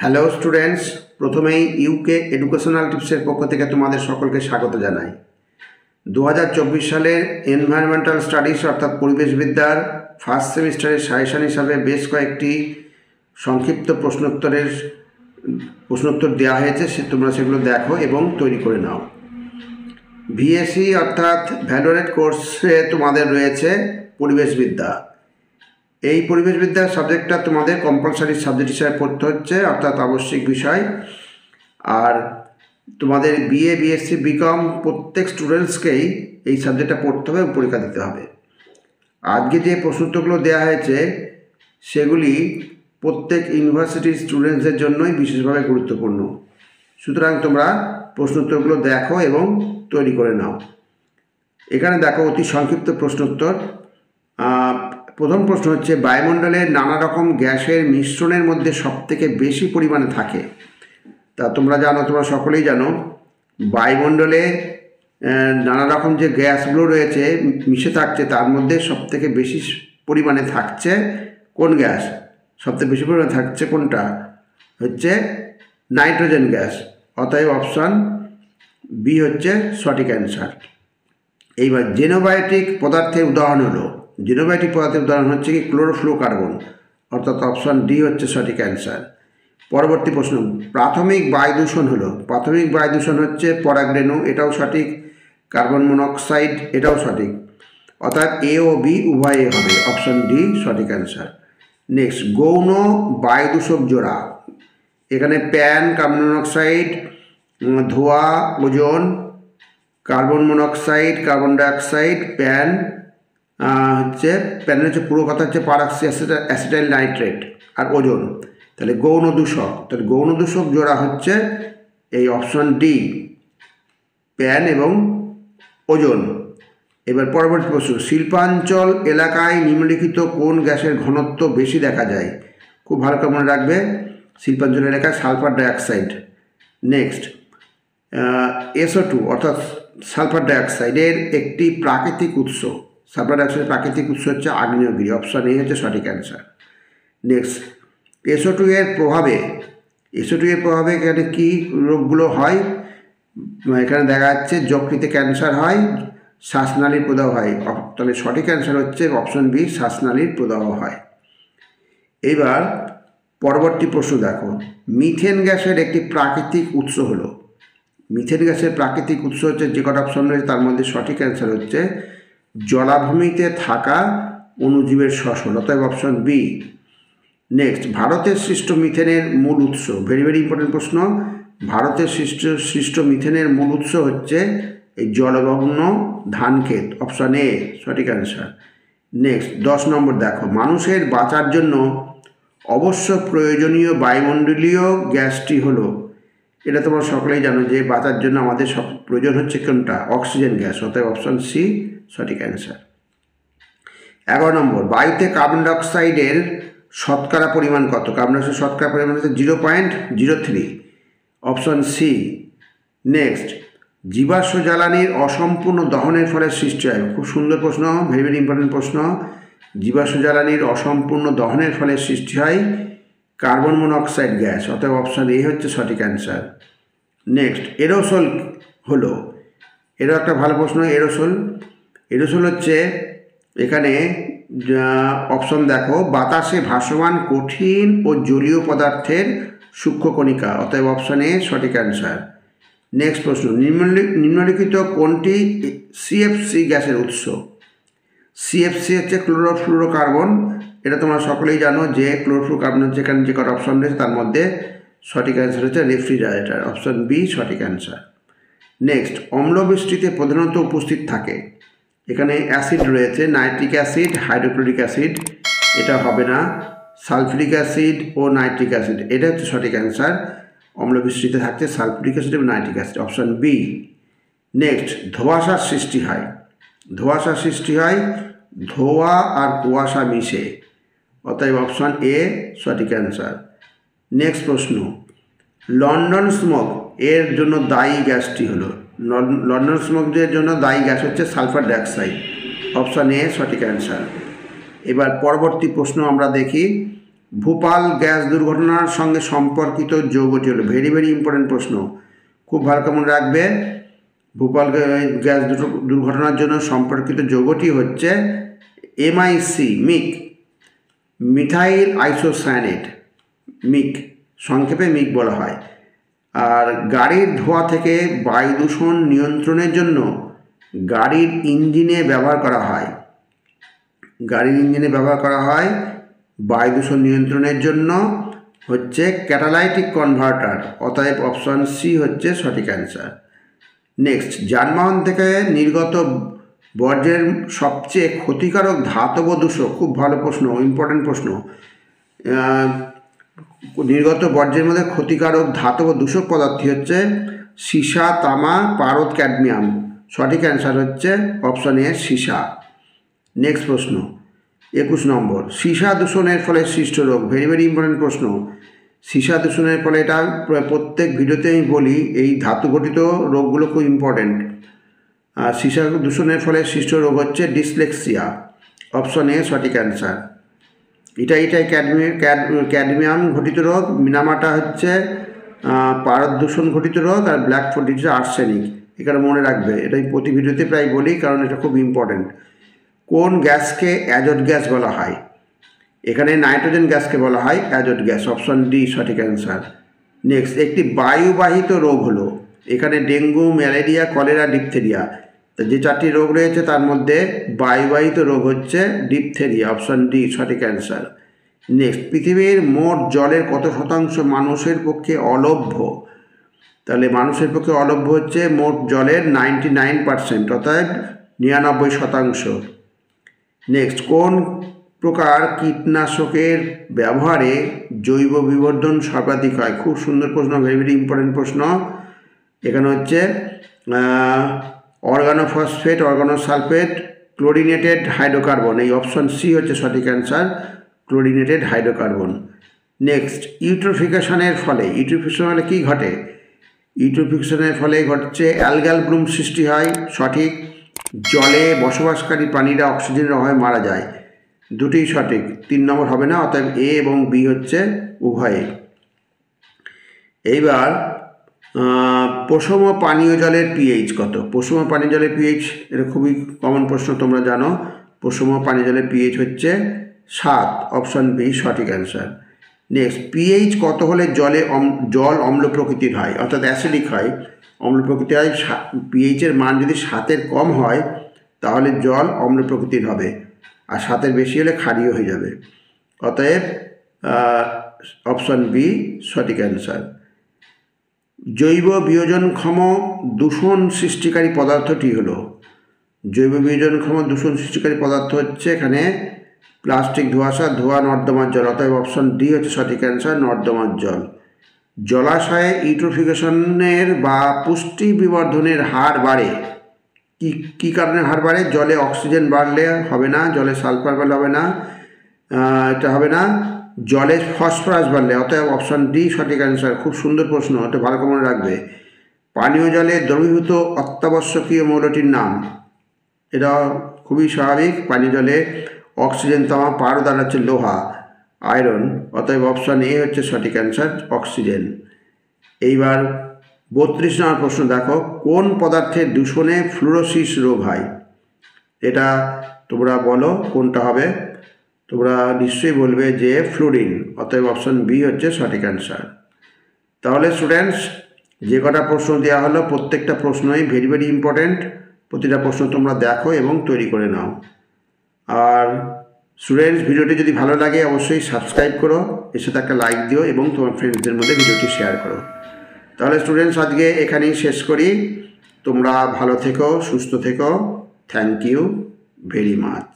Hello students, প্রথমেই UK educational টিপসের পক্ষ থেকে তোমাদের সকলকে স্বাগত জানাই। 2024 সালের এনভায়রনমেন্টাল স্টাডিজ অর্থাৎ পরিবেশবিদ্যার ফার্স্ট সেমিস্টারের সাজেশন হিসাবে বেশ কয়েকটি সংক্ষিপ্ত প্রশ্নোত্তর দেওয়া হয়েছে, তোমরা সেগুলো দেখো এবং তৈরি করে নাও। ভিএসসি অর্থাৎ ভ্যালোরেট কোর্সে তোমাদের রয়েছে পরিবেশবিদ্যা। এই পরিবেশবিদ্যার সাবজেক্টটা তোমাদের কম্পালসারি সাবজেক্ট হিসাবে পড়তে হচ্ছে, অর্থাৎ আবশ্যিক বিষয়। আর তোমাদের বিএ, বিএসসি, বিকম প্রত্যেক স্টুডেন্টসকেই এই সাবজেক্টটা পড়তে হবে এবং পরীক্ষা দিতে হবে। আজকে যে প্রশ্নোত্তরগুলো দেওয়া হয়েছে সেগুলি প্রত্যেক ইউনিভার্সিটির স্টুডেন্টসদের জন্যই বিশেষভাবে গুরুত্বপূর্ণ। সুতরাং তোমরা প্রশ্নোত্তরগুলো দেখো এবং তৈরি করে নাও। এখানে দেখো অতি সংক্ষিপ্ত প্রশ্নোত্তর। প্রথম প্রশ্ন হচ্ছে, বায়ুমণ্ডলের নানা রকম গ্যাসের মিশ্রণের মধ্যে সবথেকে বেশি পরিমাণে থাকে। তা তোমরা সকলেই জানো বায়ুমণ্ডলে নানা রকম যে গ্যাসগুলো রয়েছে মিশে থাকছে, তার মধ্যে সবথেকে বেশি পরিমাণে থাকছে কোন গ্যাস? সবথেকে বেশি পরিমাণে থাকছে কোনটা? হচ্ছে নাইট্রোজেন গ্যাস। অতএব অপশান বি হচ্ছে সঠিক অ্যান্সার। এইবার জেনোবায়োটিক পদার্থের উদাহরণ হলো, জেনোবায়োটিক পদার্থের উদাহরণ হচ্ছে কি ক্লোরোফ্লোরোকার্বন, অর্থাৎ অপশান ডি হচ্ছে সঠিক অ্যান্সার। পরবর্তী প্রশ্ন, প্রাথমিক বায়ু দূষণ হলো, প্রাথমিক বায়ু দূষণ হচ্ছে পরাগরেণু, এটাও সঠিক। কার্বন মনোক্সাইড, এটাও সঠিক। অর্থাৎ এ ও বি উভয়ই হবে, অপশান ডি সঠিক অ্যান্সার। নেক্সট, গৌণ বায়ু দূষক জোড়া। এখানে প্যান, কার্বন মনোক্সাইড, ধোঁয়া, ozone, carbon monoxide, carbon dioxide, প্যানের হচ্ছে পুরো কথা হচ্ছে পারঅক্সি অ্যাসিটাইল নাইট্রেট আর ওজোন। তাহলে গৌণ দূষক, তাহলে গৌণ দূষক জোড়া হচ্ছে এই অপশন ডি, প্যান এবং ওজোন। এবার পরবর্তী প্রশ্ন, শিল্পাঞ্চল এলাকায় নিম্নলিখিত কোন গ্যাসের ঘনত্ব বেশি দেখা যায়? খুব ভালো করে মনে রাখবে, শিল্পাঞ্চল এলাকায় সালফার ডাইঅক্সাইড। নেক্সট, SO2 অর্থাৎ সালফার ডাইঅক্সাইডের একটি প্রাকৃতিক উৎস, সালফার ডাইঅক্সাইডের প্রাকৃতিক উৎস হচ্ছে আগ্নেয়গিরি, অপশান এ হচ্ছে সঠিক অ্যান্সার। নেক্সট, SO2 এর প্রভাবে এখানে কী রোগগুলো হয়? এখানে দেখা যাচ্ছে যকৃতে ক্যান্সার হয়, শ্বাসনালীর প্রদাহ হয়। তাহলে সঠিক অ্যান্সার হচ্ছে অপশন বি, শ্বাসনালীর প্রদাহ হয়। এইবার পরবর্তী প্রশ্ন দেখো, মিথেন গ্যাসের একটি প্রাকৃতিক উৎস হলো, মিথেন গ্যাসের প্রাকৃতিক উৎস হচ্ছে যে কটা অপশন রয়েছে তার মধ্যে সঠিক অ্যান্সার হচ্ছে জলাভূমিতে থাকা অণুজীবের শ্বসন, অতএব অপশন বি। নেক্সট, ভারতের সৃষ্ট মিথেনের মূল উৎস, ভেরি ভেরি ইম্পর্টেন্ট প্রশ্ন। ভারতের সৃষ্ট মিথেনের মূল উৎস হচ্ছে এই জলমগ্ন ধান ক্ষেত, অপশান এ সঠিক অ্যান্সার। নেক্সট 10 নম্বর দেখো, মানুষের বাঁচার জন্য অবশ্য প্রয়োজনীয় বায়ুমণ্ডলীয় গ্যাসটি হলো, এটা তোমরা সকলেই জানো যে বাঁচার জন্য আমাদের সব প্রয়োজন হচ্ছে কোনটা? অক্সিজেন গ্যাস, অতএব অপশান সি সঠিক অ্যান্সার। 11 নম্বর, বায়ুতে কার্বন ডাইঅক্সাইডের শতকরা পরিমাণ কত? কার্বন ডাইঅক্সাইড শতকরা পরিমাণ হচ্ছে 0.03, অপশান সি। নেক্সট, জীবাশ্ম জ্বালানির অসম্পূর্ণ দহনের ফলে সৃষ্টি হয়, খুব সুন্দর প্রশ্ন, ভেরি ভেরি ইম্পর্টেন্ট প্রশ্ন। জীবাশ্ম জ্বালানির অসম্পূর্ণ দহনের ফলে সৃষ্টি হয় কার্বন মনোক্সাইড গ্যাস, অতএব অপশান এ হচ্ছে সঠিক অ্যান্সার। নেক্সট, এরোসোল হলো, এরও একটা ভালো প্রশ্ন। এরোসোল হচ্ছে এখানে অপশন দেখো, বাতাসে ভাসমান কঠিন ও জলীয় পদার্থের সূক্ষ্ম কণিকা, অতএব অপশান এ সঠিক অ্যান্সার। নেক্সট প্রশ্ন, নিম্নলিখিত কোনটি সিএফসি গ্যাসের উৎস? সিএফসি হচ্ছে ক্লোরোফ্লুরোকার্বন, এটা তোমরা সকলেই জানো যে ক্লোরোফ্লুরোকার্বন হচ্ছে এখানে যে কটা অপশন রয়েছে তার মধ্যে সঠিক অ্যান্সার হচ্ছে রেফ্রিজারেটর, অপশন বি সঠিক অ্যান্সার। নেক্সট, অম্লবৃষ্টিতে প্রধানত উপস্থিত থাকে, এখানে অ্যাসিড রয়েছে, নাইট্রিক অ্যাসিড, হাইড্রোক্লোরিক অ্যাসিড, এটা হবে না, সালফিউরিক অ্যাসিড ও নাইট্রিক অ্যাসিড, এটা হচ্ছে সঠিক অ্যান্সার। অম্লবৃষ্টিতে থাকছে সালফিউরিক অ্যাসিড এবং nitric acid, option B. Next, ধোঁয়াশার সৃষ্টি হয়, ধোঁয়া আর কুয়াশা মিশে, অতএব অপশান এ সঠিক অ্যান্সার। নেক্সট প্রশ্ন, লন্ডন স্মোক এর জন্য দায়ী গ্যাসটি হলো, লন্ডন স্মোকের জন্য দায়ী গ্যাস হচ্ছে সালফার ডাইঅক্সাইড, অপশান এ সঠিক অ্যান্সার। এবার পরবর্তী প্রশ্ন আমরা দেখি, ভোপাল গ্যাস দুর্ঘটনার সঙ্গে সম্পর্কিত যৌগটি হলো, ভেরি ভেরি ইম্পর্টেন্ট প্রশ্ন, খুব ভালো করে মনে রাখবে। ভোপাল গ্যাস দুর্ঘটনার জন্য সম্পর্কিত যৌগটি হচ্ছে MIC, মিক, মিথাইল আইসোসায়ানেট, মিক, সংক্ষেপে মিক বলা হয়। আর গাড়ির ধোঁয়া থেকে বায়ু দূষণ নিয়ন্ত্রণের জন্য গাড়ির ইঞ্জিনে ব্যবহার করা হয়, গাড়ির ইঞ্জিনে ব্যবহার করা হয় বায়ু দূষণ নিয়ন্ত্রণের জন্য হচ্ছে ক্যাটালাইটিক কনভার্টার, অতএব অপশন সি হচ্ছে সঠিক অ্যান্সার। নেক্সট, যানবাহন থেকে নির্গত বর্জ্যের সবচেয়ে ক্ষতিকারক ধাতব দূষক, খুব ভালো প্রশ্ন, ইম্পর্টেন্ট প্রশ্ন। নির্গত বর্জ্যের মধ্যে ক্ষতিকারক ধাতব দূষক পদার্থ হচ্ছে সীসা, তামা, পারদ, ক্যাডমিয়াম। সঠিক অ্যান্সার হচ্ছে অপশন এ সীসা। নেক্সট প্রশ্ন 21 নম্বর, সীসা দূষণের ফলে সৃষ্ট রোগ, ভেরি ভেরি ইম্পর্টেন্ট প্রশ্ন। সীসা দূষণের ফলে, এটা প্রত্যেক ভিডিওতে আমি বলি, এই ধাতু ঘটিত রোগগুলো খুব ইম্পর্টেন্ট। আর সীসা দূষণের ফলে সৃষ্ট রোগ হচ্ছে ডিসলেক্সিয়া, অপশন এ সঠিক অ্যান্সার। এটাই ক্যাডমিয়াম ঘটিত রোগ, মিনামাটা হচ্ছে পারদ দূষণ ঘটিত রোগ, আর ব্ল্যাক ফুড হচ্ছে আর্সেনিক। এখানে মনে রাখবে, এটাই প্রতি ভিডিওতে প্রায় বলি কারণ এটা খুব ইম্পর্টেন্ট। কোন গ্যাসকে অ্যাজোট গ্যাস বলা হয়? এখানে নাইট্রোজেন গ্যাসকে বলা হয় অ্যাজোট গ্যাস, অপশন ডি সঠিক অ্যান্সার। নেক্সট, একটি বায়ুবাহিত রোগ হলো, এখানে ডেঙ্গু, ম্যালেরিয়া, কলেরা, ডিপথেরিয়া। তো যে 4টি রোগ রয়েছে তার মধ্যে বায়ুবাহিত রোগ হচ্ছে ডিপথেরিয়া, অপশন ডি সঠিক অ্যান্সার। নেক্সট, পৃথিবীর মোট জলের কত শতাংশ মানুষের পক্ষে অলভ্য? তাহলে মানুষের পক্ষে অলভ্য হচ্ছে মোট জলের 99%, অর্থাৎ 99%। নেক্সট, কোন প্রকার কীটনাশকের ব্যবহারে জৈব বিবর্ধন সর্বাধিক হয়? খুব সুন্দর প্রশ্ন, ভেরি ভেরি ইম্পর্টেন্ট প্রশ্ন। এখানে হচ্ছে অর্গানোফসফেট, অর্গানোসালফেট, ক্লোরিনেটেড হাইড্রোকার্বন, এই অপশন সি হচ্ছে সঠিক অ্যান্সার, ক্লোরিনেটেড হাইড্রোকার্বন। নেক্সট, ইউট্রোফিকেশনের ফলে, ইউট্রোফিকেশন ফলে কী ঘটে? ইউট্রোফিকেশনের ফলে ঘটছে অ্যালগাল ব্লুম সৃষ্টি হয়, সঠিক। জলে বসবাসকারী প্রাণীরা অক্সিজেনের অভাবে মারা যায়, দুটোই সঠিক, 3 নম্বর হবে না, অতএব এ এবং বি হচ্ছে উভয়ে। এইবার প্রশম পানীয় জলের পিএইচ কত? প্রশম পানীয় জলের পিএইচ, এটা খুবই কমন প্রশ্ন, তোমরা জানো। প্রশম পানীয় জলের পিএইচ হচ্ছে 7, অপশন বি সঠিক অ্যান্সার। নেক্সট, পিএইচ কত হলে জল অম্ল প্রকৃতির হয়, অর্থাৎ অ্যাসিডিক হয়, অম্ল প্রকৃতির হয়? পিএইচের মান যদি 7-এর কম হয় তাহলে জল অম্ল প্রকৃতির হবে, আর 7-এর বেশি হলে ক্ষারীয় হয়ে যাবে, অতএব অপশন বি সঠিক অ্যান্সার। জৈব বিয়োজনক্ষম দূষণ সৃষ্টিকারী পদার্থটি হলো, জৈব বিয়োজনক্ষম দূষণ সৃষ্টিকারী পদার্থ হচ্ছে এখানে প্লাস্টিক, ধোঁয়াশা, ধোঁয়া, নর্দমার জল, অতএব অপশন ডি হচ্ছে সঠিক অ্যান্সার, নর্দমার জল। জলাশয়ে ইউট্রোফিকেশনের বা পুষ্টি বিবর্ধনের হার বাড়ে, কী কারণে হার বাড়ে? জলে অক্সিজেন বাড়লে হবে না, জলে সালফার বাড়লে হবে না, এটা হবে না, জলে ফসফরাস বাড়লে, অতএব অপশন ডি সঠিক অ্যান্সার। খুব সুন্দর প্রশ্ন, এটা ভালো করে মনে রাখবে। পানীয় জলে দ্রবীভূত অত্যাবশ্যকীয় মৌলটির নাম, এটা খুবই স্বাভাবিক, পানীয় জলে অক্সিজেন, তামা, পারদ আর হচ্ছে লোহা, আয়রন, অতএব অপশন এ হচ্ছে সঠিক অ্যান্সার, অক্সিজেন। এইবার 32 নম্বর প্রশ্ন দেখো, কোন পদার্থের দূষণে ফ্লুরোসিস রোগ হয়? এটা তোমরা বলো কোনটা হবে? তোমরা নিশ্চয়ই বলবে যে ফ্লুরিন, অতএব অপশন বি হচ্ছে সঠিক অ্যান্সার। তাহলে স্টুডেন্টস, যে কটা প্রশ্ন দেওয়া হলো প্রত্যেকটা প্রশ্নই ভেরি ভেরি ইম্পর্টেন্ট, প্রতিটা প্রশ্ন তোমরা দেখো এবং তৈরি করে নাও। আর স্টুডেন্টস, ভিডিওটি যদি ভালো লাগে অবশ্যই সাবস্ক্রাইব করো, এর সাথে একটা লাইক দিও এবং তোমার ফ্রেন্ডসদের মধ্যে ভিডিওটি শেয়ার করো। তাহলে স্টুডেন্টস, আজকে এখানেই শেষ করি। তোমরা ভালো থেকো, সুস্থ থেকো। Thank you very much.